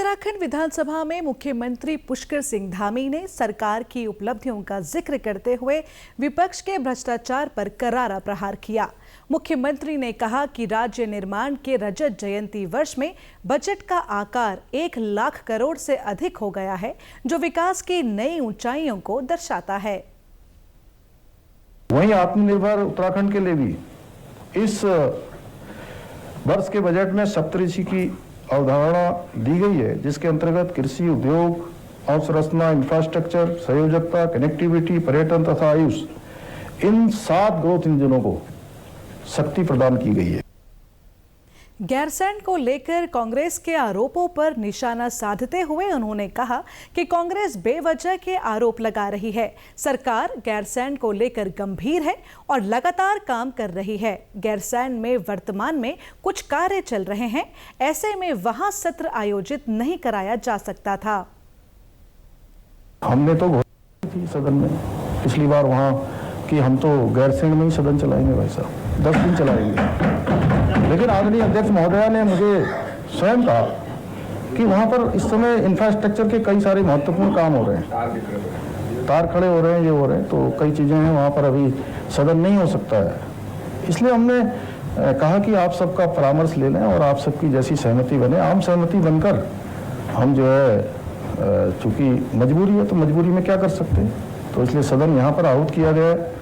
उत्तराखंड विधानसभा में मुख्यमंत्री पुष्कर सिंह धामी ने सरकार की उपलब्धियों का जिक्र करते हुए विपक्ष के भ्रष्टाचार पर करारा प्रहार किया। मुख्यमंत्री ने कहा कि राज्य निर्माण के रजत जयंती वर्ष में बजट का आकार 1 लाख करोड़ से अधिक हो गया है, जो विकास की नई ऊंचाइयों को दर्शाता है। वहीं आत्मनिर्भर उत्तराखंड के लिए भी इस वर्ष के बजट में सप्तऋषि की अवधारणा दी गई है, जिसके अंतर्गत कृषि, उद्योग, अवसंरचना, इंफ्रास्ट्रक्चर, संयोजकता, कनेक्टिविटी, पर्यटन तथा आयुष, इन 7 ग्रोथ इंजनों को शक्ति प्रदान की गई है। गैरसैंण को लेकर कांग्रेस के आरोपों पर निशाना साधते हुए उन्होंने कहा कि कांग्रेस बेवजह के आरोप लगा रही है। सरकार गैरसैंण को लेकर गंभीर है और लगातार काम कर रही है। गैरसैंण में वर्तमान में कुछ कार्य चल रहे हैं, ऐसे में वहां सत्र आयोजित नहीं कराया जा सकता था। हमने तो घोषणा की सदन में पिछली बार वहां कि हम तो गैरसैंण में ही सदन चलाएंगे, भाई साहब 10 दिन चलाएंगे। लेकिन आदरणीय अध्यक्ष महोदया ने मुझे स्वयं कहा कि वहां पर इस समय इंफ्रास्ट्रक्चर के कई सारे महत्वपूर्ण काम हो रहे हैं, तार खड़े हो रहे हैं, ये हो रहे हैं, तो कई चीजें हैं, वहां पर अभी सदन नहीं हो सकता है। इसलिए हमने कहा कि आप सबका परामर्श ले लें और आप सबकी जैसी सहमति बने, आम सहमति बनकर हम जो है, चूंकि मजबूरी है तो मजबूरी में क्या कर सकते हैं, तो इसलिए सदन यहाँ पर आहूत किया गया है।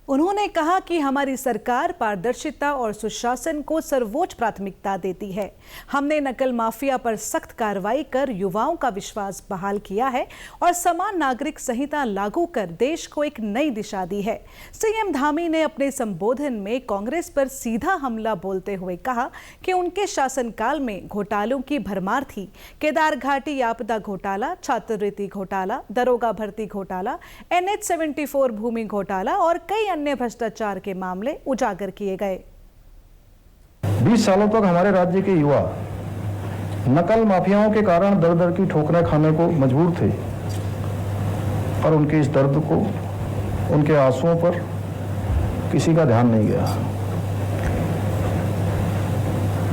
उन्होंने कहा कि हमारी सरकार पारदर्शिता और सुशासन को सर्वोच्च प्राथमिकता देती है। हमने नकल माफिया पर सख्त कार्रवाई कर युवाओं का विश्वास बहाल किया है और समान नागरिक संहिता लागू कर देश को एक नई दिशा दी है। सीएम धामी ने अपने संबोधन में कांग्रेस पर सीधा हमला बोलते हुए कहा कि उनके शासनकाल में घोटालों की भरमार थी। केदार घाटी आपदा घोटाला, छात्रवृत्ति घोटाला, दरोगा भर्ती घोटाला, NH 74 भूमि घोटाला और कई अन्य भ्रष्टाचार के मामले उजागर किए गए। 20 सालों तक हमारे राज्य के युवा नकल माफियाओं के कारण दर दर की ठोकरें खाने को मजबूर थे, पर उनके इस दर्द को, उनके आंसुओं पर किसी का ध्यान नहीं गया।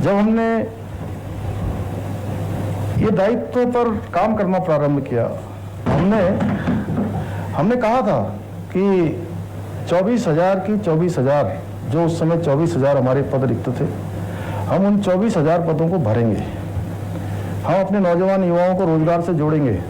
जब हमने ये दायित्व पर काम करना प्रारंभ किया, हमने कहा था कि 24,000 की 24,000, जो उस समय 24,000 हमारे पद रिक्त थे, हम उन 24,000 पदों को भरेंगे। हम अपने नौजवान युवाओं को रोजगार से जोड़ेंगे।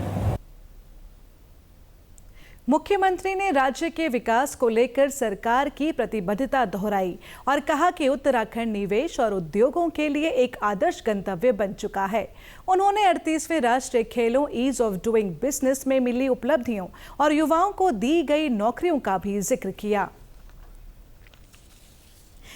मुख्यमंत्री ने राज्य के विकास को लेकर सरकार की प्रतिबद्धता दोहराई और कहा कि उत्तराखंड निवेश और उद्योगों के लिए एक आदर्श गंतव्य बन चुका है। उन्होंने 38वें राष्ट्रीय खेलों ईज ऑफ डूइंग बिजनेस में मिली उपलब्धियों और युवाओं को दी गई नौकरियों का भी जिक्र किया।